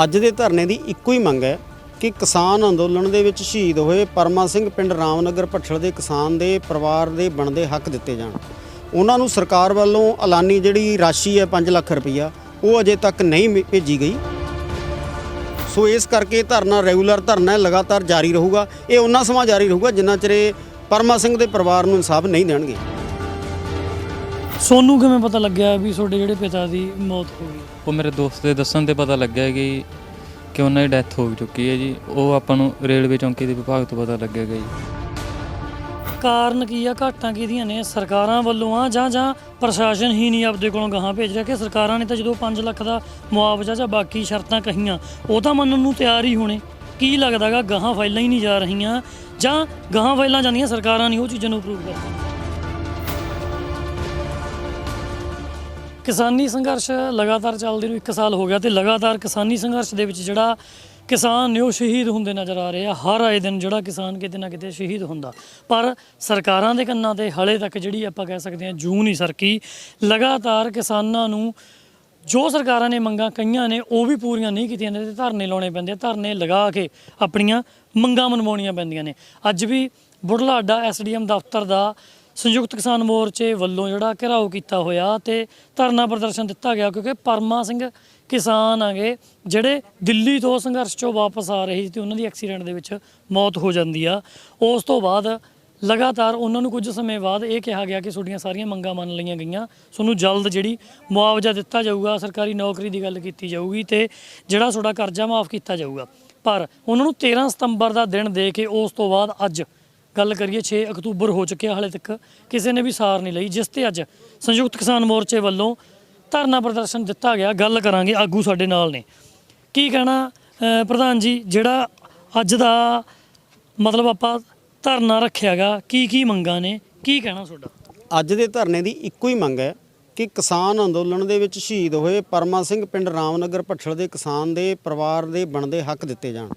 ਅੱਜ ਦੇ ਧਰਨੇ ਦੀ ਇੱਕੋ ਹੀ ਮੰਗ ਹੈ ਕਿ ਕਿਸਾਨ ਅੰਦੋਲਨ ਦੇ ਵਿੱਚ ਸ਼ਹੀਦ ਹੋਏ ਪਰਮਾ ਸਿੰਘ ਪਿੰਡ ਰਾਮਨਗਰ ਭੱਠਲ ਦੇ ਕਿਸਾਨ ਦੇ ਪਰਿਵਾਰ ਦੇ ਬਣਦੇ ਹੱਕ ਦਿੱਤੇ ਜਾਣ। ਉਹਨਾਂ ਨੂੰ ਸਰਕਾਰ ਵੱਲੋਂ ਐਲਾਨੀ ਜਿਹੜੀ ਰਾਸ਼ੀ ਹੈ 5 ਲੱਖ ਰੁਪਈਆ ਉਹ ਅਜੇ ਤੱਕ ਨਹੀਂ ਭੇਜੀ ਗਈ। ਸੋ ਇਸ ਕਰਕੇ ਧਰਨਾ ਰੈਗੂਲਰ ਧਰਨਾ ਲਗਾਤਾਰ ਜਾਰੀ ਰਹੂਗਾ। ਇਹ ਉਹਨਾਂ ਸਮਾਂ ਜਾਰੀ ਰਹੂਗਾ ਜਿੰਨਾ ਚਿਰ ਪਰਮਾ ਸਿੰਘ ਦੇ ਪਰਿਵਾਰ ਨੂੰ ਇਨਸਾਫ ਨਹੀਂ ਦੇਣਗੇ। ਸੋਨੂੰ ਕਿਵੇਂ ਪਤਾ ਲੱਗਿਆ ਵੀ ਤੁਹਾਡੇ ਜਿਹੜੇ ਪਿਤਾ ਦੀ ਮੌਤ ਹੋ ਗਈ? ਉਹ ਮੇਰੇ ਦੋਸਤ ਦੇ ਦੱਸਣ ਤੇ ਪਤਾ ਲੱਗਿਆ ਕਿ ਉਹਨਾਂ ਦੀ ਡੈਥ ਹੋ ਚੁੱਕੀ ਹੈ ਜੀ। ਉਹ ਆਪਾਂ ਨੂੰ ਰੇਲਵੇ ਚੌਂਕੀ ਦੇ ਵਿਭਾਗ ਤੋਂ ਪਤਾ ਲੱਗਿਆ ਜੀ। ਕਾਰਨ ਕੀ ਆ? ਘਾਟਾਂ ਕਿਹਦੀਆਂ ਨੇ? ਸਰਕਾਰਾਂ ਵੱਲੋਂ ਆ ਜਾਂ ਪ੍ਰਸ਼ਾਸਨ ਹੀ ਨਹੀਂ ਆਪਦੇ ਕੋਲੋਂ ਗਾਹਾਂ ਭੇਜ ਰਿਹਾ? ਕਿ ਸਰਕਾਰਾਂ ਨੇ ਤਾਂ ਜਦੋਂ 5 ਲੱਖ ਦਾ ਮੁਆਵਜ਼ਾ ਜਾਂ ਬਾਕੀ ਸ਼ਰਤਾਂ ਕਹੀਆਂ ਉਹ ਤਾਂ ਮੰਨਣ ਨੂੰ ਤਿਆਰ ਹੀ ਹੋਣੇ। ਕੀ ਲੱਗਦਾ ਗਾ ਗਾਹਾਂ ਫਾਈਲਾਂ ਹੀ ਨਹੀਂ ਜਾ ਰਹੀਆਂ ਜਾਂ ਗਾਹਾਂ ਫਾਈਲਾਂ ਜਾਂਦੀਆਂ ਸਰਕਾਰਾਂ ਨਹੀਂ ਉਹ ਚੀਜ਼ਾਂ ਨੂੰ ਅਪਰੂਵ ਕਰਦੀਆਂ? ਕਿਸਾਨੀ ਸੰਘਰਸ਼ ਲਗਾਤਾਰ ਚੱਲਦੇ ਨੂੰ 1 ਸਾਲ ਹੋ ਗਿਆ ਤੇ ਲਗਾਤਾਰ ਕਿਸਾਨੀ ਸੰਘਰਸ਼ ਦੇ ਵਿੱਚ ਜਿਹੜਾ ਕਿਸਾਨ ਨੇ ਉਹ ਸ਼ਹੀਦ ਹੁੰਦੇ ਨਜ਼ਰ ਆ ਰਹੇ ਆ। ਹਰ ਆਏ ਦਿਨ ਜਿਹੜਾ ਕਿਸਾਨ ਕਿਤੇ ਨਾ ਕਿਤੇ ਸ਼ਹੀਦ ਹੁੰਦਾ, ਪਰ ਸਰਕਾਰਾਂ ਦੇ ਕੰਨਾਂ ਤੇ ਹਾਲੇ ਤੱਕ ਜਿਹੜੀ ਆਪਾਂ ਕਹਿ ਸਕਦੇ ਹਾਂ ਜੂੰ ਨਹੀਂ ਸਰਕੀ। ਲਗਾਤਾਰ ਕਿਸਾਨਾਂ ਨੂੰ ਜੋ ਸਰਕਾਰਾਂ ਨੇ ਮੰਗਾਂ ਕਈਆਂ ਨੇ ਉਹ ਵੀ ਪੂਰੀਆਂ ਨਹੀਂ ਕੀਤੀਆਂ ਨੇ ਤੇ ਧਰਨੇ ਲਾਉਣੇ ਪੈਂਦੇ, ਧਰਨੇ ਲਗਾ ਕੇ ਆਪਣੀਆਂ ਮੰਗਾਂ ਮਨਵਾਉਣੀਆਂ ਪੈਂਦੀਆਂ ਨੇ। ਅੱਜ ਵੀ ਬੁਢਲਾਡਾ SDM ਦਫ਼ਤਰ ਦਾ ਸੰਯੁਕਤ ਕਿਸਾਨ ਮੋਰਚੇ ਵੱਲੋਂ ਜਿਹੜਾ ਘਿਰਾਓ ਕੀਤਾ ਹੋਇਆ ਤੇ ਧਰਨਾ ਪ੍ਰਦਰਸ਼ਨ ਦਿੱਤਾ ਗਿਆ, ਕਿਉਂਕਿ ਪਰਮਾ ਸਿੰਘ ਕਿਸਾਨ ਆਗੇ ਜਿਹੜੇ ਦਿੱਲੀ ਤੋਂ ਸੰਘਰਸ਼ 'ਚੋਂ ਵਾਪਸ ਆ ਰਹੇ ਸੀ ਤੇ ਉਹਨਾਂ ਦੀ ਐਕਸੀਡੈਂਟ ਦੇ ਵਿੱਚ ਮੌਤ ਹੋ ਜਾਂਦੀ ਆ। ਉਸ ਤੋਂ ਬਾਅਦ ਲਗਾਤਾਰ ਉਹਨਾਂ ਨੂੰ ਕੁਝ ਸਮੇਂ ਬਾਅਦ ਇਹ ਕਿਹਾ ਗਿਆ ਕਿ ਤੁਹਾਡੀਆਂ ਸਾਰੀਆਂ ਮੰਗਾਂ ਮੰਨ ਲਈਆਂ ਗਈਆਂ, ਤੁਹਾਨੂੰ ਜਲਦ ਜਿਹੜੀ ਮੁਆਵਜ਼ਾ ਦਿੱਤਾ ਜਾਊਗਾ, ਸਰਕਾਰੀ ਨੌਕਰੀ ਦੀ ਗੱਲ ਕੀਤੀ ਜਾਊਗੀ ਤੇ ਜਿਹੜਾ ਤੁਹਾਡਾ ਕਰਜ਼ਾ ਮਾਫ ਕੀਤਾ ਜਾਊਗਾ। ਪਰ ਉਹਨਾਂ ਨੂੰ 13 ਸਤੰਬਰ ਦਾ ਦਿਨ ਦੇ ਕੇ ਉਸ ਤੋਂ ਬਾਅਦ ਅੱਜ ਗੱਲ ਕਰੀਏ 6 ਅਕਤੂਬਰ ਹੋ ਚੁੱਕਿਆ, ਹਾਲੇ ਤੱਕ ਕਿਸੇ ਨੇ ਵੀ ਸਾਰ ਨਹੀਂ ਲਈ, ਜਿਸ ਤੇ ਅੱਜ ਸੰਯੁਕਤ ਕਿਸਾਨ ਮੋਰਚੇ ਵੱਲੋਂ ਧਰਨਾ ਪ੍ਰਦਰਸ਼ਨ ਦਿੱਤਾ ਗਿਆ। ਗੱਲ ਕਰਾਂਗੇ, ਆਗੂ ਸਾਡੇ ਨਾਲ ਨੇ। ਕੀ ਕਹਿਣਾ ਪ੍ਰਧਾਨ ਜੀ, ਜਿਹੜਾ ਅੱਜ ਦਾ ਮਤਲਬ ਆਪਾਂ ਧਰਨਾ ਰੱਖਿਆ ਗਾ, ਕੀ ਮੰਗਾਂ ਨੇ, ਕੀ ਕਹਿਣਾ ਤੁਹਾਡਾ? ਅੱਜ ਦੇ ਧਰਨੇ ਦੀ ਇੱਕੋ ਹੀ ਮੰਗ ਹੈ ਕਿ ਕਿਸਾਨ ਅੰਦੋਲਨ ਦੇ ਵਿੱਚ ਸ਼ਹੀਦ ਹੋਏ ਪਰਮਾ ਸਿੰਘ ਪਿੰਡ ਰਾਮਨਗਰ ਭੱਠਲ ਦੇ ਕਿਸਾਨ ਦੇ ਪਰਿਵਾਰ ਦੇ ਬਣਦੇ ਹੱਕ ਦਿੱਤੇ ਜਾਣ।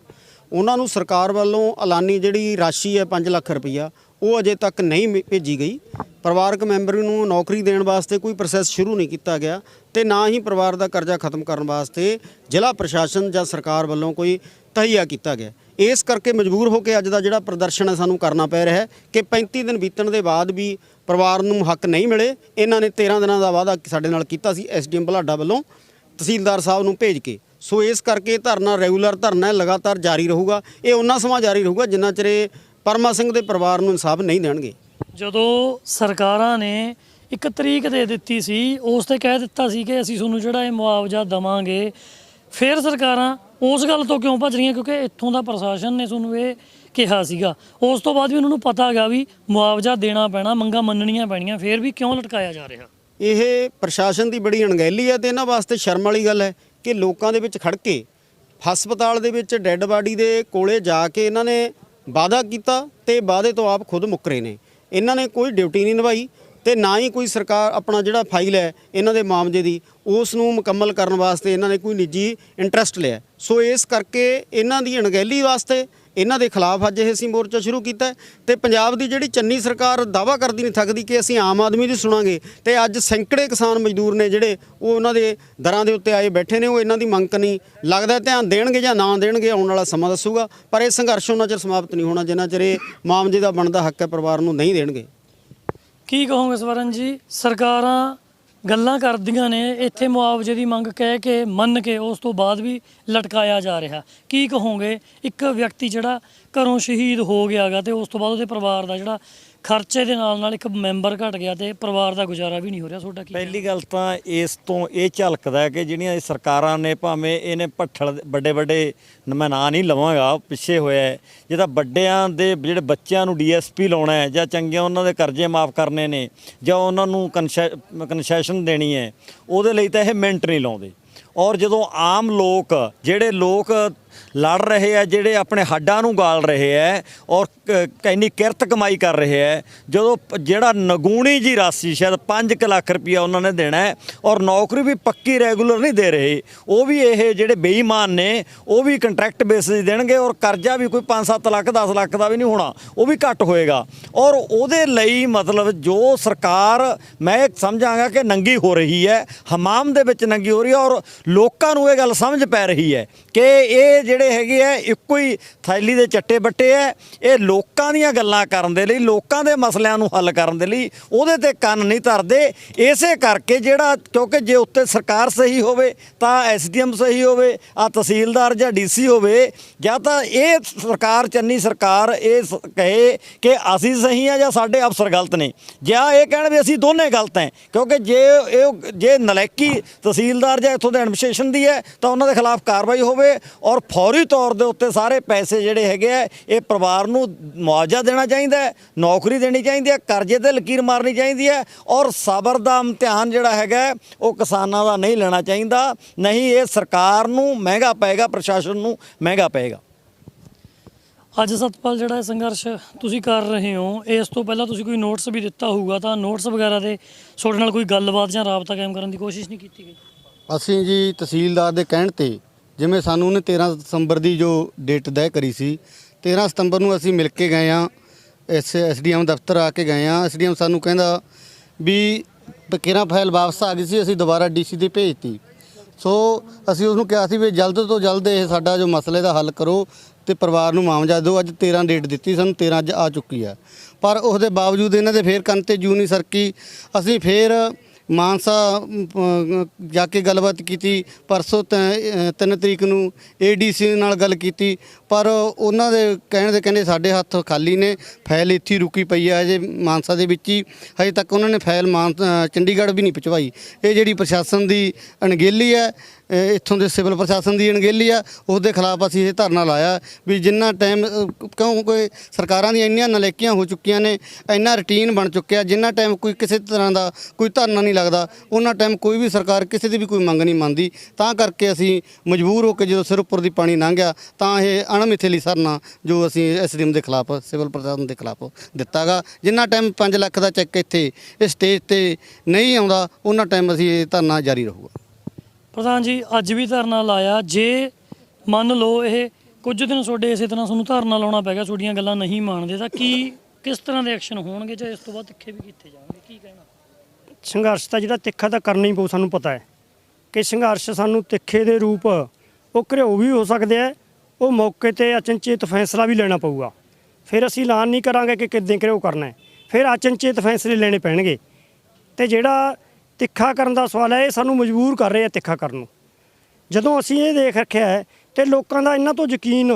ਉਹਨਾਂ ਨੂੰ ਸਰਕਾਰ ਵੱਲੋਂ ਐਲਾਨੀ ਜਿਹੜੀ ਰਾਸ਼ੀ ਹੈ 5 ਲੱਖ ਰੁਪਈਆ ਉਹ ਅਜੇ ਤੱਕ ਨਹੀਂ ਭੇਜੀ ਗਈ। ਪਰਿਵਾਰਕ ਮੈਂਬਰ ਨੂੰ ਨੌਕਰੀ ਦੇਣ ਵਾਸਤੇ ਕੋਈ ਪ੍ਰੋਸੈਸ ਸ਼ੁਰੂ ਨਹੀਂ ਕੀਤਾ ਗਿਆ ਤੇ ਨਾ ਹੀ ਪਰਿਵਾਰ ਦਾ ਕਰਜ਼ਾ ਖਤਮ ਕਰਨ ਵਾਸਤੇ ਜ਼ਿਲ੍ਹਾ ਪ੍ਰਸ਼ਾਸਨ ਜਾਂ ਸਰਕਾਰ ਵੱਲੋਂ ਕੋਈ ਤਹਈਆ ਕੀਤਾ ਗਿਆ। ਇਸ ਕਰਕੇ ਮਜਬੂਰ ਹੋ ਕੇ ਅੱਜ ਦਾ ਜਿਹੜਾ ਪ੍ਰਦਰਸ਼ਨ ਹੈ ਸਾਨੂੰ ਕਰਨਾ ਪੈ ਰਿਹਾ ਹੈ ਕਿ 35 ਦਿਨ ਬੀਤਣ ਦੇ ਬਾਅਦ ਵੀ ਪਰਿਵਾਰ ਨੂੰ ਹੱਕ ਨਹੀਂ ਮਿਲੇ। ਇਹਨਾਂ ਨੇ 13 ਦਿਨਾਂ ਦਾ ਵਾਅਦਾ ਸਾਡੇ ਨਾਲ ਕੀਤਾ ਸੀ SDM ਬੁਢਲਾਡਾ ਵੱਲੋਂ ਤਹਿਸੀਲਦਾਰ ਸਾਹਿਬ ਨੂੰ ਭੇਜ ਕੇ। ਸੋ ਇਸ ਕਰਕੇ ਧਰਨਾ ਰੈਗੂਲਰ ਧਰਨਾ ਲਗਾਤਾਰ ਜਾਰੀ ਰਹੂਗਾ। ਇਹ ਉਹਨਾਂ ਸਮਾਂ ਜਾਰੀ ਰਹੂਗਾ ਜਿੰਨਾ ਚਿਰ ਪਰਮਾ ਸਿੰਘ ਦੇ ਪਰਿਵਾਰ ਨੂੰ ਇਨਸਾਫ ਨਹੀਂ ਦੇਣਗੇ। ਜਦੋਂ ਸਰਕਾਰਾਂ ਨੇ ਇੱਕ ਤਰੀਕ ਦੇ ਦਿੱਤੀ ਸੀ, ਉਸ ਤੇ ਕਹਿ ਦਿੱਤਾ ਸੀ ਕਿ ਅਸੀਂ ਤੁਹਾਨੂੰ ਜਿਹੜਾ ਇਹ ਮੁਆਵਜ਼ਾ ਦੇਵਾਂਗੇ, ਫਿਰ ਸਰਕਾਰਾਂ ਉਸ ਗੱਲ ਤੋਂ ਕਿਉਂ ਭੱਜ ਰਹੀਆਂ? ਕਿਉਂਕਿ ਇੱਥੋਂ ਦਾ ਪ੍ਰਸ਼ਾਸਨ ਨੇ ਤੁਹਾਨੂੰ ਇਹ ਕਿਹਾ ਸੀਗਾ, ਉਸ ਤੋਂ ਬਾਅਦ ਵੀ ਉਹਨਾਂ ਨੂੰ ਪਤਾ ਹੈਗਾ ਵੀ ਮੁਆਵਜ਼ਾ ਦੇਣਾ ਪੈਣਾ, ਮੰਗਾਂ ਮੰਨਣੀਆਂ ਪੈਣੀਆਂ, ਫਿਰ ਵੀ ਕਿਉਂ ਲਟਕਾਇਆ ਜਾ ਰਿਹਾ? ਇਹ ਪ੍ਰਸ਼ਾਸਨ ਦੀ ਬੜੀ ਅਣਗਹਿਲੀ ਹੈ ਤੇ ਇਹਨਾਂ ਵਾਸਤੇ ਸ਼ਰਮ ਵਾਲੀ ਗੱਲ ਹੈ ਕਿ ਲੋਕਾਂ ਦੇ ਵਿੱਚ ਖੜ ਕੇ ਹਸਪਤਾਲ ਦੇ ਵਿੱਚ ਡੈੱਡ ਬਾਡੀ ਦੇ ਕੋਲੇ ਜਾ ਕੇ ਇਹਨਾਂ ਨੇ ਵਾਅਦਾ ਕੀਤਾ ਤੇ ਵਾਅਦੇ ਤੋਂ ਆਪ ਖੁਦ ਮੁੱਕਰੇ ਨੇ। ਇਹਨਾਂ ਨੇ ਕੋਈ ਡਿਊਟੀ ਨਹੀਂ ਨਿਭਾਈ ਤੇ ਨਾ ਹੀ ਕੋਈ ਸਰਕਾਰ ਆਪਣਾ ਜਿਹੜਾ ਫਾਈਲ ਹੈ ਇਹਨਾਂ ਦੇ ਮਾਮਲੇ ਦੀ ਉਸ ਨੂੰ ਮੁਕੰਮਲ ਕਰਨ ਵਾਸਤੇ ਇਹਨਾਂ ਨੇ ਕੋਈ ਨਿੱਜੀ ਇੰਟਰਸਟ ਲਿਆ। ਸੋ ਇਸ ਕਰਕੇ ਇਹਨਾਂ ਦੀ ਅਣਗਹਿਲੀ ਵਾਸਤੇ ਇਹਨਾਂ ਦੇ ਖਿਲਾਫ ਅੱਜ ਇਹ ਅਸੀਂ ਮੋਰਚਾ ਸ਼ੁਰੂ ਕੀਤਾ ਤੇ ਪੰਜਾਬ ਦੀ ਜਿਹੜੀ ਚੰਨੀ ਸਰਕਾਰ ਦਾਅਵਾ ਕਰਦੀ ਨਹੀਂ ਥੱਕਦੀ ਕਿ ਅਸੀਂ ਆਮ ਆਦਮੀ ਦੀ ਸੁਣਾਂਗੇ ਤੇ ਅੱਜ ਸੈਂਕੜੇ ਕਿਸਾਨ ਮਜ਼ਦੂਰ ਨੇ ਜਿਹੜੇ ਉਹ ਉਹਨਾਂ ਦੇ ਦਰਾਂ ਦੇ ਉੱਤੇ ਆਏ ਬੈਠੇ ਨੇ, ਉਹ ਇਹਨਾਂ ਦੀ ਮੰਗ ਨਹੀਂ ਲੱਗਦਾ ਧਿਆਨ ਦੇਣਗੇ ਜਾਂ ਨਾ ਦੇਣਗੇ, ਆਉਣ ਵਾਲਾ ਸਮਾਂ ਦੱਸੂਗਾ। ਪਰ ਇਹ ਸੰਘਰਸ਼ ਉਹਨਾਂ ਚਿਰ ਸਮਾਪਤ ਨਹੀਂ ਹੋਣਾ ਜਿੰਨਾ ਚਿਰ ਇਹ ਮੁਆਵਜ਼ੇ ਦਾ ਬਣਦਾ ਹੱਕ ਹੈ ਪਰਿਵਾਰ ਨੂੰ ਨਹੀਂ ਦੇਣਗੇ। ਕੀ ਕਹੋਗੇ ਸਵਰਨ ਜੀ? ਸਰਕਾਰਾਂ ਗੱਲਾਂ ਕਰਦੀਆਂ ਨੇ, ਇੱਥੇ ਮੁਆਵਜ਼ੇ ਦੀ ਮੰਗ ਕਹਿ ਕੇ ਮੰਨ ਕੇ ਉਸ ਤੋਂ ਬਾਅਦ ਵੀ ਲਟਕਾਇਆ ਜਾ ਰਿਹਾ। ਕੀ ਕਹੋਗੇ ਇੱਕ ਵਿਅਕਤੀ ਜਿਹੜਾ ਘਰੋਂ ਸ਼ਹੀਦ ਹੋ ਗਿਆ ਗਾ ਤੇ ਉਸ ਤੋਂ ਬਾਅਦ ਉਹਦੇ ਪਰਿਵਾਰ ਦਾ ਜਿਹੜਾ ਖਰਚੇ ਦੇ ਨਾਲ ਇੱਕ ਮੈਂਬਰ ਘਟ ਗਿਆ ਤੇ ਪਰਿਵਾਰ ਦਾ ਗੁਜ਼ਾਰਾ ਵੀ ਨਹੀਂ ਹੋ ਰਿਹਾ, ਤੁਹਾਡਾ ਕੀ? ਪਹਿਲੀ ਗੱਲ ਤਾਂ ਇਸ ਤੋਂ ਇਹ ਝਲਕਦਾ ਕਿ ਜਿਹੜੀਆਂ ਸਰਕਾਰਾਂ ਨੇ ਭਾਵੇਂ ਇਹਨੇ ਭੱਠਲ ਵੱਡੇ ਮੈਂ ਨਾਂ ਨਹੀਂ ਲਵਾਂਗਾ ਪਿੱਛੇ ਹੋਇਆ, ਜੇ ਤਾਂ ਵੱਡਿਆਂ ਦੇ ਜਿਹੜੇ ਬੱਚਿਆਂ ਨੂੰ DSP ਲਾਉਣਾ ਹੈ ਜਾਂ ਚੰਗੀਆਂ ਉਹਨਾਂ ਦੇ ਕਰਜ਼ੇ ਮਾਫ ਕਰਨੇ ਨੇ ਜਾਂ ਉਹਨਾਂ ਨੂੰ ਕਨਸੈਸ਼ਨ ਦੇਣੀ ਹੈ, ਉਹਦੇ ਲਈ ਤਾਂ ਇਹ ਮਿੰਟ ਨਹੀਂ ਲਾਉਂਦੇ। ਔਰ ਜਦੋਂ ਆਮ ਲੋਕ ਜਿਹੜੇ ਲੋਕ ਲੜ ਰਹੇ ਹੈ, ਜਿਹੜੇ ਆਪਣੇ ਹੱਡਾਂ ਨੂੰ ਗਾਲ ਰਹੇ ਹੈ ਔਰ ਇੰਨੀ ਕਿਰਤ ਕਮਾਈ ਕਰ ਰਹੇ ਹੈ, ਜਦੋਂ ਜਿਹੜਾ ਨਗੂਣੀ ਜੀ ਰਾਸ਼ੀ ਸ਼ਾਇਦ 5 ਲੱਖ ਰੁਪਈਆ ਉਹਨਾਂ ਨੇ ਦੇਣਾ ਹੈ ਔਰ ਨੌਕਰੀ ਵੀ ਪੱਕੀ ਰੈਗੂਲਰ ਨਹੀਂ ਦੇ ਰਹੇ, ਉਹ ਵੀ ਇਹ ਜਿਹੜੇ ਬੇਈਮਾਨ ਨੇ ਉਹ ਵੀ ਕੰਟਰੈਕਟ ਬੇਸਿਸ ਦੇਣਗੇ ਔਰ ਕਰਜ਼ਾ ਵੀ ਕੋਈ 5-7 ਲੱਖ 10 ਲੱਖ ਦਾ ਵੀ ਨਹੀਂ ਹੋਣਾ, ਉਹ ਵੀ ਘੱਟ ਹੋਏਗਾ। ਔਰ ਉਹਦੇ ਲਈ ਮਤਲਬ ਜੋ ਸਰਕਾਰ ਮੈਂ ਸਮਝਾਂਗਾ ਕਿ ਨੰਗੀ ਹੋ ਰਹੀ ਹੈ, ਹਮਾਮ ਦੇ ਵਿੱਚ ਨੰਗੀ ਹੋ ਰਹੀ ਹੈ ਔਰ ਲੋਕਾਂ ਨੂੰ ਇਹ ਗੱਲ ਸਮਝ ਪੈ ਰਹੀ ਹੈ ਕਿ ਇਹ ਜਿਹੜੇ ਹੈਗੇ ਆ ਇੱਕੋ ਹੀ ਥੈਲੀ ਦੇ ਚੱਟੇ ਬੱਟੇ ਆ। ਇਹ ਲੋਕਾਂ ਦੀਆਂ ਗੱਲਾਂ ਕਰਨ ਦੇ ਲਈ, ਲੋਕਾਂ ਦੇ ਮਸਲਿਆਂ ਨੂੰ ਹੱਲ ਕਰਨ ਦੇ ਲਈ ਉਹਦੇ ਤੇ ਕੰਨ ਨਹੀਂ ਧਰਦੇ। ਇਸੇ ਕਰਕੇ ਜਿਹੜਾ, ਕਿਉਂਕਿ ਜੇ ਉੱਤੇ ਸਰਕਾਰ ਸਹੀ ਹੋਵੇ ਤਾਂ ਐਸਡੀਐਮ ਸਹੀ ਹੋਵੇ, ਆ ਤਹਿਸੀਲਦਾਰ ਜਾਂ ਡੀਸੀ ਹੋਵੇ, ਜਾਂ ਤਾਂ ਇਹ ਸਰਕਾਰ, ਚੰਨੀ ਸਰਕਾਰ ਇਹ ਕਹੇ ਕਿ ਅਸੀਂ ਸਹੀ ਆ ਜਾਂ ਸਾਡੇ ਅਫਸਰ ਗਲਤ ਨੇ, ਜਾਂ ਇਹ ਕਹਿਣ ਵੀ ਅਸੀਂ ਦੋਨੇ ਗਲਤ ਹੈ। ਕਿਉਂਕਿ ਜੇ ਨਲਾਇਕੀ ਤਹਿਸੀਲਦਾਰ ਜਾਂ ਇੱਥੋਂ ਦੇ ਐਡਮਿਨਿਸਟ੍ਰੇਸ਼ਨ ਦੀ ਹੈ ਤਾਂ ਉਹਨਾਂ ਦੇ ਖਿਲਾਫ ਕਾਰਵਾਈ ਹੋਵੇ, ਔਰ ਫੌਰੀ ਤੌਰ ਦੇ ਉੱਤੇ ਸਾਰੇ ਪੈਸੇ ਜਿਹੜੇ ਹੈਗੇ ਆ ਇਹ ਪਰਿਵਾਰ ਨੂੰ ਮੁਆਵਜ਼ਾ ਦੇਣਾ ਚਾਹੀਦਾ ਹੈ, ਨੌਕਰੀ ਦੇਣੀ ਚਾਹੀਦੀ ਹੈ, ਕਰਜ਼ੇ ਤੇ ਲਕੀਰ ਮਾਰਨੀ ਚਾਹੀਦੀ ਹੈ, ਔਰ ਸਬਰ ਦਾ ਇਮਤਿਹਾਨ ਜਿਹੜਾ ਹੈਗਾ ਉਹ ਕਿਸਾਨਾਂ ਦਾ ਨਹੀਂ ਲੈਣਾ ਚਾਹੀਦਾ। ਨਹੀਂ ਇਹ ਸਰਕਾਰ ਨੂੰ ਮਹਿੰਗਾ ਪਏਗਾ, ਪ੍ਰਸ਼ਾਸਨ ਨੂੰ ਮਹਿੰਗਾ ਪਏਗਾ। ਅੱਜ ਸਤਪਾਲ ਜਿਹੜਾ ਇਹ ਸੰਘਰਸ਼ ਤੁਸੀਂ ਕਰ ਰਹੇ ਹੋ, ਇਸ ਤੋਂ ਪਹਿਲਾਂ ਤੁਸੀਂ ਕੋਈ ਨੋਟਿਸ ਵੀ ਦਿੱਤਾ ਹੋਊਗਾ, ਤਾਂ ਨੋਟਿਸ ਵਗੈਰਾ ਦੇ ਤੁਹਾਡੇ ਨਾਲ ਕੋਈ ਗੱਲਬਾਤ ਜਾਂ ਰਾਬਤਾ ਕਾਇਮ ਕਰਨ ਦੀ ਕੋਸ਼ਿਸ਼ ਨਹੀਂ ਕੀਤੀ ਗਈ? ਅਸੀਂ ਜੀ ਤਹਿਸੀਲਦਾਰ ਦੇ ਕਹਿਣ ਤੇ, ਜਿਵੇਂ ਸਾਨੂੰ ਉਹਨੇ 13 ਦਸੰਬਰ ਦੀ ਜੋ ਡੇਟ ਤੈਅ ਕਰੀ ਸੀ, 13 ਸਤੰਬਰ ਨੂੰ ਅਸੀਂ ਮਿਲ ਕੇ ਗਏ ਹਾਂ, ਐਸਡੀਐਮ ਦਫ਼ਤਰ ਆ ਕੇ ਗਏ ਹਾਂ। ਐਸਡੀਐਮ ਸਾਨੂੰ ਕਹਿੰਦਾ ਵੀ ਕਿਹੜਾ ਫਾਈਲ ਵਾਪਸ ਆ ਗਈ ਸੀ, ਅਸੀਂ ਦੁਬਾਰਾ ਡੀਸੀ ਦੇ ਭੇਜਤੀ। ਸੋ ਅਸੀਂ ਉਸਨੂੰ ਕਿਹਾ ਸੀ ਵੀ ਜਲਦ ਤੋਂ ਜਲਦ ਇਹ ਸਾਡਾ ਜੋ ਮਸਲੇ ਦਾ ਹੱਲ ਕਰੋ ਤੇ ਪਰਿਵਾਰ ਨੂੰ ਮੁਆਵਜ਼ਾ ਦਿਓ। ਅੱਜ 13 ਡੇਟ ਦਿੱਤੀ, ਸਾਨੂੰ 13 ਅੱਜ ਆ ਚੁੱਕੀ ਹੈ, ਪਰ ਉਸ ਦੇ ਬਾਵਜੂਦ ਇਹਨਾਂ ਦੇ ਫੇਰ ਕੰਨ ਤੇ ਜੂ ਨਹੀਂ ਸਰਕੀ। ਅਸੀਂ ਫੇਰ ਮਾਨਸਾ ਜਾ ਕੇ ਗੱਲਬਾਤ ਕੀਤੀ, ਪਰਸੋਂ 3 ਤਰੀਕ ਨੂੰ ਏਡੀਸੀ ਨਾਲ ਗੱਲ ਕੀਤੀ, ਪਰ ਉਹਨਾਂ ਦੇ ਕਹਿਣ ਦੇ ਕਹਿੰਦੇ ਸਾਡੇ ਹੱਥ ਖਾਲੀ ਨੇ, ਫਾਈਲ ਇੱਥੇ ਰੁਕੀ ਪਈ ਹੈ ਅਜੇ ਮਾਨਸਾ ਦੇ ਵਿੱਚ ਹੀ, ਹਜੇ ਤੱਕ ਉਹਨਾਂ ਨੇ ਫਾਈਲ ਚੰਡੀਗੜ੍ਹ ਵੀ ਨਹੀਂ ਪਹੁੰਚਵਾਈ। ਇਹ ਜਿਹੜੀ ਪ੍ਰਸ਼ਾਸਨ ਦੀ ਅਣਗਹਿਲੀ ਹੈ, ਇੱਥੋਂ ਦੇ ਸਿਵਲ ਪ੍ਰਸ਼ਾਸਨ ਦੀ ਅਣਗਹਿਲੀ ਆ, ਉਸ ਦੇ ਖਿਲਾਫ ਅਸੀਂ ਇਹ ਧਰਨਾ ਲਾਇਆ ਵੀ ਜਿੰਨਾ ਟਾਈਮ, ਕਿਉਂਕਿ ਸਰਕਾਰਾਂ ਦੀਆਂ ਇੰਨੀਆਂ ਨਲਾਇਕੀਆਂ ਹੋ ਚੁੱਕੀਆਂ ਨੇ, ਇੰਨਾ ਰੂਟੀਨ ਬਣ ਚੁੱਕਿਆ, ਜਿੰਨਾ ਟਾਈਮ ਕੋਈ ਕਿਸੇ ਤਰ੍ਹਾਂ ਦਾ ਕੋਈ ਧਰਨਾ ਨਹੀਂ ਲੱਗਦਾ, ਉਹਨਾਂ ਟਾਈਮ ਕੋਈ ਵੀ ਸਰਕਾਰ ਕਿਸੇ ਦੀ ਵੀ ਕੋਈ ਮੰਗ ਨਹੀਂ ਮੰਨਦੀ। ਤਾਂ ਕਰਕੇ ਅਸੀਂ ਮਜਬੂਰ ਹੋ ਕੇ ਜਦੋਂ ਸਿਰ ਉੱਪਰ ਦੀ ਪਾਣੀ ਲੰਘ ਗਿਆ ਤਾਂ ਇਹ ਅਣਮਿੱਥੇਲੀ ਧਰਨਾ ਜੋ ਅਸੀਂ ਐਸਡੀਐਮ ਦੇ ਖਿਲਾਫ, ਸਿਵਲ ਪ੍ਰਸ਼ਾਸਨ ਦੇ ਖਿਲਾਫ ਦਿੱਤਾਗਾ। ਜਿੰਨਾ ਟਾਈਮ 5 ਲੱਖ ਦਾ ਚੈੱਕ ਇੱਥੇ ਇਸ ਸਟੇਜ ਤੇ ਨਹੀਂ ਆਉਂਦਾ, ਉਹਨਾਂ ਟਾਈਮ ਅਸੀਂ ਇਹ ਧਰਨਾ ਜਾਰੀ ਰਹੂਗਾ। ਪ੍ਰਧਾਨ ਜੀ, ਅੱਜ ਵੀ ਧਰਨਾ ਲਾਇਆ, ਜੇ ਮੰਨ ਲਓ ਇਹ ਕੁਝ ਦਿਨ ਤੁਹਾਡੇ ਇਸੇ ਤਰ੍ਹਾਂ ਤੁਹਾਨੂੰ ਧਰਨਾ ਲਾਉਣਾ ਪੈ ਗਿਆ, ਤੁਹਾਡੀਆਂ ਗੱਲਾਂ ਨਹੀਂ ਮੰਨਦੇ, ਤਾਂ ਕਿਸ ਤਰ੍ਹਾਂ ਦੇ ਐਕਸ਼ਨ ਹੋਣਗੇ, ਜਾਂ ਇਸ ਤੋਂ ਬਾਅਦ ਤਿੱਖੇ ਵੀ ਕੀਤੇ ਜਾਣਗੇ, ਕੀ ਕਹਿਣਾ? ਸੰਘਰਸ਼ ਤਾਂ ਜਿਹੜਾ ਤਿੱਖਾ ਤਾਂ ਕਰਨਾ ਹੀ ਪਊ। ਸਾਨੂੰ ਪਤਾ ਹੈ ਕਿ ਸੰਘਰਸ਼ ਸਾਨੂੰ ਤਿੱਖੇ ਦੇ ਰੂਪ ਉਹ ਘਿਰਾਓ ਵੀ ਹੋ ਸਕਦੇ ਆ, ਉਹ ਮੌਕੇ ਤੇ ਅਚਨਚੇਤ ਫੈਸਲਾ ਵੀ ਲੈਣਾ ਪਊਗਾ। ਫਿਰ ਅਸੀਂ ਐਲਾਨ ਨਹੀਂ ਕਰਾਂਗੇ ਕਿ ਕਿੱਦਾਂ ਘਿਰਾਓ ਕਰਨਾ ਹੈ, ਫਿਰ ਅਚਨਚੇਤ ਫੈਸਲੇ ਲੈਣੇ ਪੈਣਗੇ। ਤੇ ਜਿਹੜਾ ਤਿੱਖਾ ਕਰਨ ਦਾ ਸਵਾਲ ਹੈ, ਇਹ ਸਾਨੂੰ ਮਜਬੂਰ ਕਰ ਰਹੇ ਆ ਤਿੱਖਾ ਕਰਨ ਨੂੰ। ਜਦੋਂ ਅਸੀਂ ਇਹ ਦੇਖ ਰੱਖਿਆ ਹੈ ਤੇ ਲੋਕਾਂ ਦਾ ਇਹਨਾਂ ਤੋਂ ਯਕੀਨ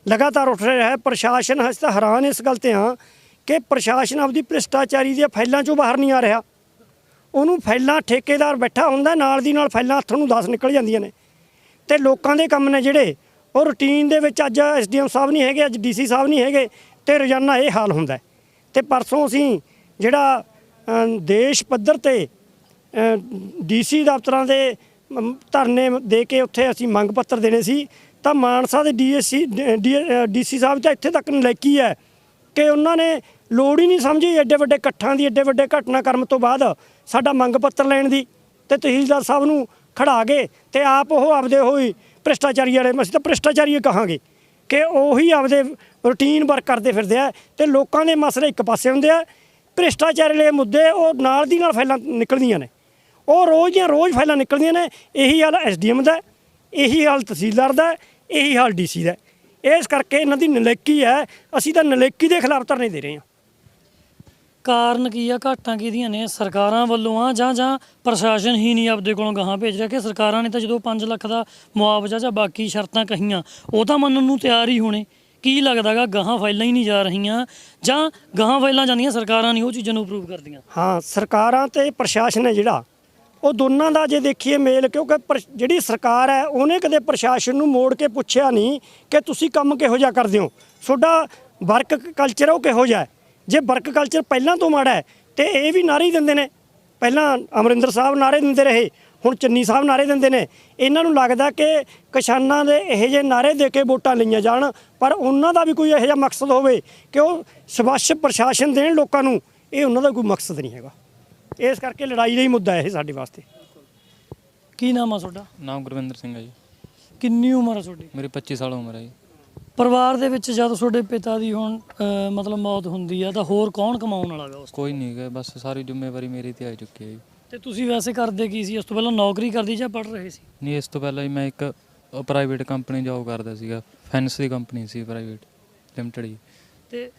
ਲਗਾਤਾਰ ਉੱਠ ਰਿਹਾ ਹੈ। ਪ੍ਰਸ਼ਾਸਨ ਹਜੇ ਤਾਂ ਹੈਰਾਨ ਇਸ ਗੱਲ 'ਤੇ ਹਾਂ ਕਿ ਪ੍ਰਸ਼ਾਸਨ ਆਪਦੀ ਭ੍ਰਿਸ਼ਟਾਚਾਰੀ ਦੀਆਂ ਫਾਈਲਾਂ 'ਚੋਂ ਬਾਹਰ ਨਹੀਂ ਆ ਰਿਹਾ। ਉਹਨੂੰ ਫਾਈਲਾਂ, ਠੇਕੇਦਾਰ ਬੈਠਾ ਹੁੰਦਾ, ਨਾਲ ਦੀ ਨਾਲ ਫਾਈਲਾਂ ਹੱਥੋਂ ਨੂੰ 10 ਨਿਕਲ ਜਾਂਦੀਆਂ ਨੇ, ਤੇ ਲੋਕਾਂ ਦੇ ਕੰਮ ਨੇ ਜਿਹੜੇ ਉਹ ਰੂਟੀਨ ਦੇ ਵਿੱਚ। ਅੱਜ ਐਸਡੀਐਮ ਸਾਹਿਬ ਨਹੀਂ ਹੈਗੇ, ਅੱਜ ਡੀਸੀ ਸਾਹਿਬ ਨਹੀਂ ਹੈਗੇ, ਤੇ ਰੋਜ਼ਾਨਾ ਇਹ ਹਾਲ ਹੁੰਦਾ। ਤੇ ਪਰਸੋਂ ਅਸੀਂ ਜਿਹੜਾ ਦੇਸ਼ ਪੱਧਰ ਤੇ ਡੀਸੀ ਦਫ਼ਤਰਾਂ ਦੇ ਧਰਨੇ ਦੇ ਕੇ ਉੱਥੇ ਅਸੀਂ ਮੰਗ ਪੱਤਰ ਦੇਣੇ ਸੀ, ਤਾਂ ਮਾਨਸਾ ਦੇ ਡੀਸੀ ਸਾਹਿਬ ਤਾਂ ਇੱਥੇ ਤੱਕ ਨਲਾਇਕੀ ਹੈ ਕਿ ਉਹਨਾਂ ਨੇ ਲੋੜ ਹੀ ਨਹੀਂ ਸਮਝੀ ਐਡੇ ਵੱਡੇ ਇਕੱਠਾਂ ਦੀ, ਐਡੇ ਵੱਡੇ ਘਟਨਾਕ੍ਰਮ ਤੋਂ ਬਾਅਦ ਸਾਡਾ ਮੰਗ ਪੱਤਰ ਲੈਣ ਦੀ, ਤੇ ਤਹਿਸੀਲਦਾਰ ਸਾਹਿਬ ਨੂੰ ਖੜਾ ਕੇ ਤੇ ਆਪ ਉਹ ਆਪਦੇ ਹੋਈ ਭ੍ਰਿਸ਼ਟਾਚਾਰੀ ਵਾਲੇ, ਅਸੀਂ ਤਾਂ ਭ੍ਰਿਸ਼ਟਾਚਾਰੀ ਕਹਾਂਗੇ ਕਿ ਉਹੀ ਆਪਦੇ ਰੂਟੀਨ ਵਰਕ ਕਰਦੇ ਫਿਰਦੇ ਆ, ਤੇ ਲੋਕਾਂ ਦੇ ਮਸਲੇ ਇੱਕ ਪਾਸੇ ਹੁੰਦੇ ਆ, ਭ੍ਰਿਸ਼ਟਾਚਾਰੀ ਵਾਲੇ ਮੁੱਦੇ ਉਹ ਨਾਲ ਦੀ ਨਾਲ ਫਾਈਲਾਂ ਨਿਕਲਦੀਆਂ ਨੇ, ਉਹ ਰੋਜ਼ ਦੀਆਂ ਰੋਜ਼ ਫਾਈਲਾਂ ਨਿਕਲਦੀਆਂ ਨੇ। ਇਹੀ ਹਾਲ ਐਸਡੀਐਮ ਦਾ, ਇਹੀ ਹਾਲ ਤਹਿਸੀਲਦਾਰ ਦਾ, ਇਹੀ ਹਾਲ ਡੀਸੀ ਦਾ। ਇਸ ਕਰਕੇ ਇਹਨਾਂ ਦੀ ਨਲਾਇਕੀ ਹੈ, ਅਸੀਂ ਤਾਂ ਨਲਾਇਕੀ ਦੇ ਖਿਲਾਫ ਧਰਨੇ ਦੇ ਰਹੇ ਹਾਂ। ਕਾਰਨ ਕੀ ਆ, ਘਾਟਾਂ ਕਿਹਦੀਆਂ ਨੇ? ਸਰਕਾਰਾਂ ਵੱਲੋਂ ਆ ਜਾਂ ਪ੍ਰਸ਼ਾਸਨ ਹੀ ਨਹੀਂ ਆਪਦੇ ਕੋਲੋਂ ਗਾਹਾਂ ਭੇਜ ਰਿਹਾ? ਕਿ ਸਰਕਾਰਾਂ ਨੇ ਤਾਂ ਜਦੋਂ 5 ਲੱਖ ਦਾ ਮੁਆਵਜ਼ਾ ਜਾਂ ਬਾਕੀ ਸ਼ਰਤਾਂ ਕਹੀਆਂ, ਉਹ ਤਾਂ ਮੰਨਣ ਨੂੰ ਤਿਆਰ ਹੀ ਹੋਣੇ। ਕੀ ਲੱਗਦਾ ਗਾ, ਗਾਹਾਂ ਫਾਈਲਾਂ ਹੀ ਨਹੀਂ ਜਾ ਰਹੀਆਂ, ਜਾਂ ਗਾਹਾਂ ਫਾਈਲਾਂ ਜਾਂਦੀਆਂ, ਸਰਕਾਰਾਂ ਨਹੀਂ ਉਹ ਚੀਜ਼ਾਂ ਨੂੰ ਅਪਰੂਵ ਕਰਦੀਆਂ? ਹਾਂ, ਸਰਕਾਰਾਂ ਤੇ ਪ੍ਰਸ਼ਾਸਨ ਹੈ ਜਿਹੜਾ, ਉਹ ਦੋਨਾਂ ਦਾ ਜੇ ਦੇਖੀਏ ਮੇਲ, ਕਿਉਂਕਿ ਜਿਹੜੀ ਸਰਕਾਰ ਹੈ ਉਹਨੇ ਕਦੇ ਪ੍ਰਸ਼ਾਸਨ ਨੂੰ ਮੋੜ ਕੇ ਪੁੱਛਿਆ ਨਹੀਂ ਕਿ ਤੁਸੀਂ ਕੰਮ ਕਿਹੋ ਜਿਹਾ ਕਰਦੇ ਹੋ, ਤੁਹਾਡਾ ਵਰਕ ਕਲਚਰ ਉਹ ਕਿਹੋ ਜਿਹਾ ਹੈ। ਜੇ ਵਰਕ ਕਲਚਰ ਪਹਿਲਾਂ ਤੋਂ ਮਾੜਾ ਹੈ ਤੇ ਇਹ ਵੀ ਨਾਅਰੇ ਦਿੰਦੇ ਨੇ, ਪਹਿਲਾਂ ਅਮਰਿੰਦਰ ਸਾਹਿਬ ਨਾਅਰੇ ਦਿੰਦੇ ਰਹੇ, ਹੁਣ ਚੰਨੀ ਸਾਹਿਬ ਨਾਅਰੇ ਦਿੰਦੇ ਨੇ। ਇਹਨਾਂ ਨੂੰ ਲੱਗਦਾ ਕਿ ਕਿਸਾਨਾਂ ਦੇ ਇਹੋ ਜਿਹੇ ਨਾਅਰੇ ਦੇ ਕੇ ਵੋਟਾਂ ਲਈਆਂ ਜਾਣ, ਪਰ ਉਹਨਾਂ ਦਾ ਵੀ ਕੋਈ ਇਹੋ ਜਿਹਾ ਮਕਸਦ ਹੋਵੇ ਕਿ ਉਹ ਸਵੱਛ ਪ੍ਰਸ਼ਾਸਨ ਦੇਣ ਲੋਕਾਂ ਨੂੰ, ਇਹ ਉਹਨਾਂ ਦਾ ਕੋਈ ਮਕਸਦ ਨਹੀਂ ਹੈਗਾ। ਇਸ ਕਰਕੇ ਲੜਾਈ ਦਾ ਹੀ ਮੁੱਦਾ ਇਹ ਸਾਡੇ ਵਾਸਤੇ। ਕੀ ਨਾਮ ਆ ਤੁਹਾਡਾ? ਨਾਮ ਗੁਰਵਿੰਦਰ ਸਿੰਘ ਹੈ ਜੀ। ਕਿੰਨੀ ਉਮਰ ਆ ਤੁਹਾਡੀ? ਮੇਰੀ 25 ਸਾਲ ਉਮਰ ਹੈ ਜੀ। ਪਰਿਵਾਰ ਦੇ ਵਿੱਚ ਜਦ ਤੁਹਾਡੇ ਪਿਤਾ ਦੀ ਹੁਣ ਮਤਲਬ ਮੌਤ ਹੁੰਦੀ ਆ, ਤਾਂ ਹੋਰ ਕੌਣ ਕਮਾਉਣ ਵਾਲਾ ਗਾ ਉਸ? ਕੋਈ ਨਹੀਂ ਗਾ, ਬਸ ਸਾਰੀ ਜ਼ਿੰਮੇਵਾਰੀ ਮੇਰੀ ਤੇ ਆ ਚੁੱਕੀ ਹੈ ਜੀ। ਤੇ ਤੁਸੀਂ ਵੈਸੇ ਕਰਦੇ ਕੀ ਸੀ? ਇਸ ਤੋਂ ਪਹਿਲਾਂ ਨੌਕਰੀ ਕਰਦੀ ਜਾਂ ਪੜ੍ਹ ਰਹੇ ਸੀ? ਨਹੀਂ, ਇਸ ਤੋਂ ਪਹਿਲਾਂ ਹੀ ਮੈਂ ਇੱਕ ਉਹ ਪ੍ਰਾਈਵੇਟ ਕੰਪਨੀ ਜੋਬ ਕਰਦਾ ਸੀਗਾ, ਫਾਈਨੈਂਸ ਦੀ ਕੰਪਨੀ ਸੀ ਪ੍ਰਾਈਵੇਟ ਲਿਮਟਿਡ ਜੀ। ਤੇ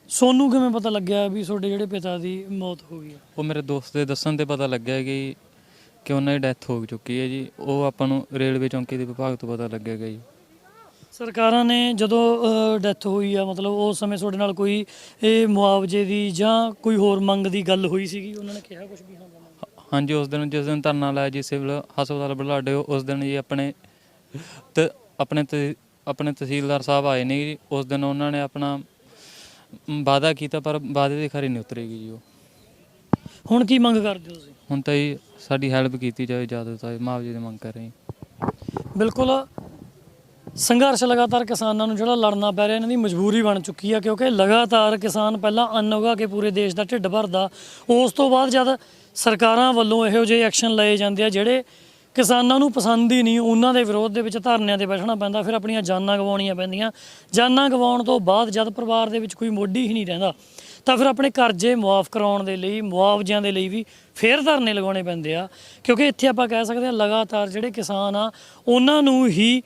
ਸੋਨੂੰ ਕਿਵੇਂ ਪਤਾ ਲੱਗਿਆ ਵੀ ਤੁਹਾਡੇ ਜਿਹੜੇ ਪਿਤਾ ਦੀ ਮੌਤ ਹੋ ਗਈ ਹੈ? ਉਹ ਮੇਰੇ ਦੋਸਤ ਦੇ ਦੱਸਣ ਤੇ ਪਤਾ ਲੱਗਿਆ ਕਿ ਉਹਨਾਂ ਦੀ ਡੈਥ ਹੋ ਚੁੱਕੀ ਹੈ ਜੀ। ਉਹ ਆਪਾਂ ਨੂੰ ਰੇਲਵੇ ਚੌਂਕੀ ਦੇ ਵਿਭਾਗ ਤੋਂ ਪਤਾ ਲੱਗਿਆ ਜੀ। ਸਰਕਾਰਾਂ ਨੇ ਜਦੋਂ ਡੈਥ ਹੋਈ ਆ, ਮਤਲਬ ਉਸ ਸਮੇਂ ਤੁਹਾਡੇ ਨਾਲ ਕੋਈ ਇਹ ਮੁਆਵਜ਼ੇ ਦੀ ਜਾਂ ਕੋਈ ਹੋਰ ਮੰਗ ਦੀ ਗੱਲ ਹੋਈ ਸੀਗੀ? ਉਹਨਾਂ ਨੇ ਕਿਹਾ ਕੁਝ ਵੀ? ਹਾਂਜੀ, ਉਸ ਦਿਨ ਜਿਸ ਦਿਨ ਧਰਨਾ ਲਾਇਆ ਜੀ ਸਿਵਲ ਹਸਪਤਾਲ ਬੁਢਲਾਡੇ, ਉਸ ਦਿਨ ਜੀ ਆਪਣੇ ਤਹਿਸੀਲਦਾਰ ਸਾਹਿਬ ਆਏ ਨੇ ਜੀ। ਉਸ ਦਿਨ ਉਹਨਾਂ ਨੇ ਆਪਣਾ ਵਾਅਦਾ ਕੀਤਾ, ਪਰ ਵਾਅਦੇ ਦੇ ਖਰੇ ਨਹੀਂ ਉਤਰੇਗੀ ਜੀ। ਉਹ ਹੁਣ ਕੀ ਮੰਗ ਕਰਦੇ ਹੋ ਤੁਸੀਂ? ਹੁਣ ਤਾਂ ਜੀ ਸਾਡੀ ਹੈਲਪ ਕੀਤੀ ਜਾਵੇ, ਜ਼ਿਆਦਾ ਤੋਂ ਮੁਆਵਜ਼ੇ ਦੀ ਮੰਗ ਕਰ ਰਹੇ ਜੀ। ਬਿਲਕੁਲ, ਸੰਘਰਸ਼ ਲਗਾਤਾਰ ਕਿਸਾਨਾਂ ਨੂੰ ਜਿਹੜਾ ਲੜਨਾ ਪੈ ਰਿਹਾ, ਇਹਨਾਂ ਦੀ ਮਜਬੂਰੀ ਬਣ ਚੁੱਕੀ ਆ, ਕਿਉਂਕਿ ਲਗਾਤਾਰ ਕਿਸਾਨ ਪਹਿਲਾਂ ਅੰਨ ਉਗਾ ਕੇ ਪੂਰੇ ਦੇਸ਼ ਦਾ ਢਿੱਡ ਭਰਦਾ, ਉਸ ਤੋਂ ਬਾਅਦ ਜਦ ਸਰਕਾਰਾਂ ਵੱਲੋਂ ਇਹੋ ਜਿਹੇ ਐਕਸ਼ਨ ਲਏ ਜਾਂਦੇ ਆ ਜਿਹੜੇ ਕਿਸਾਨਾਂ ਨੂੰ ਪਸੰਦ ਹੀ ਨਹੀਂ, ਉਹਨਾਂ ਦੇ ਵਿਰੋਧ ਦੇ ਵਿੱਚ ਧਰਨਿਆਂ ਤੇ ਬੈਠਣਾ ਪੈਂਦਾ, ਫਿਰ ਆਪਣੀਆਂ ਜਾਨਾਂ ਗਵਾਉਣੀਆਂ ਪੈਂਦੀਆਂ। ਜਾਨਾਂ ਗਵਾਉਣ ਤੋਂ ਬਾਅਦ ਜਦ ਪਰਿਵਾਰ ਦੇ ਵਿੱਚ ਕੋਈ ਮੋਢੀ ਹੀ ਨਹੀਂ ਰਹਿੰਦਾ, ਤਾਂ ਫਿਰ ਆਪਣੇ ਕਰਜ਼ੇ ਮੁਆਫ ਕਰਾਉਣ ਦੇ ਲਈ, ਮੁਆਵਜ਼ਿਆਂ ਦੇ ਲਈ ਵੀ ਫੇਰ ਧਰਨੇ ਲਗਾਉਣੇ ਪੈਂਦੇ ਆ। ਕਿਉਂਕਿ ਇੱਥੇ ਆਪਾਂ ਕਹਿ ਸਕਦੇ ਹਾਂ ਲਗਾਤਾਰ ਜਿਹੜੇ ਕਿਸਾਨ ਆ ਉਹਨਾਂ ਨੂੰ ਹੀ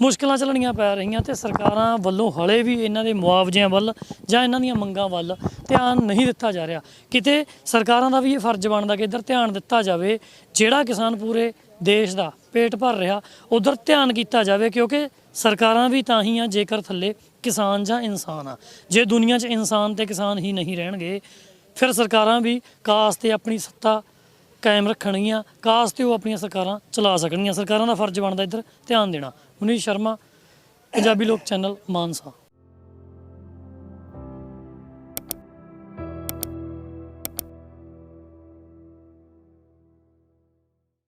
ਮੁਸ਼ਕਲਾਂ ਝੱਲਣੀਆਂ ਪੈ ਰਹੀਆਂ, ਤੇ ਸਰਕਾਰਾਂ ਵੱਲੋਂ ਹਲੇ ਵੀ ਇਹਨਾਂ ਦੇ ਮੁਆਵਜ਼ਿਆਂ ਵੱਲ ਜਾਂ ਇਹਨਾਂ ਦੀਆਂ ਮੰਗਾਂ ਵੱਲ ਧਿਆਨ ਨਹੀਂ ਦਿੱਤਾ ਜਾ ਰਿਹਾ। ਕਿਤੇ ਸਰਕਾਰਾਂ ਦਾ ਵੀ ਇਹ ਫਰਜ਼ ਬਣਦਾ ਕਿ ਇੱਧਰ ਧਿਆਨ ਦਿੱਤਾ ਜਾਵੇ, ਜਿਹੜਾ ਕਿਸਾਨ ਪੂਰੇ ਦੇਸ਼ ਦਾ ਪੇਟ ਭਰ ਰਿਹਾ ਉਧਰ ਧਿਆਨ ਕੀਤਾ ਜਾਵੇ, ਕਿਉਂਕਿ ਸਰਕਾਰਾਂ ਵੀ ਤਾਂ ਹੀ ਆ ਜੇਕਰ ਥੱਲੇ ਕਿਸਾਨ ਜਾਂ ਇਨਸਾਨ ਆ। ਜੇ ਦੁਨੀਆ 'ਚ ਇਨਸਾਨ ਤੇ ਕਿਸਾਨ ਹੀ ਨਹੀਂ ਰਹਿਣਗੇ, ਫਿਰ ਸਰਕਾਰਾਂ ਵੀ ਕਾਸ ਤੇ ਆਪਣੀ ਸੱਤਾ ਕਾਇਮ ਰੱਖਣਗੀਆਂ, ਕਾਸ ਤੇ ਉਹ ਆਪਣੀਆਂ ਸਰਕਾਰਾਂ ਚਲਾ ਸਕਣਗੀਆਂ। ਸਰਕਾਰਾਂ ਦਾ ਫਰਜ਼ ਬਣਦਾ ਇੱਧਰ ਧਿਆਨ ਦੇਣਾ। ਮਨੀਸ਼ ਸ਼ਰਮਾ, ਪੰਜਾਬੀ ਲੋਕ ਚੈਨਲ, ਮਾਨਸਾ।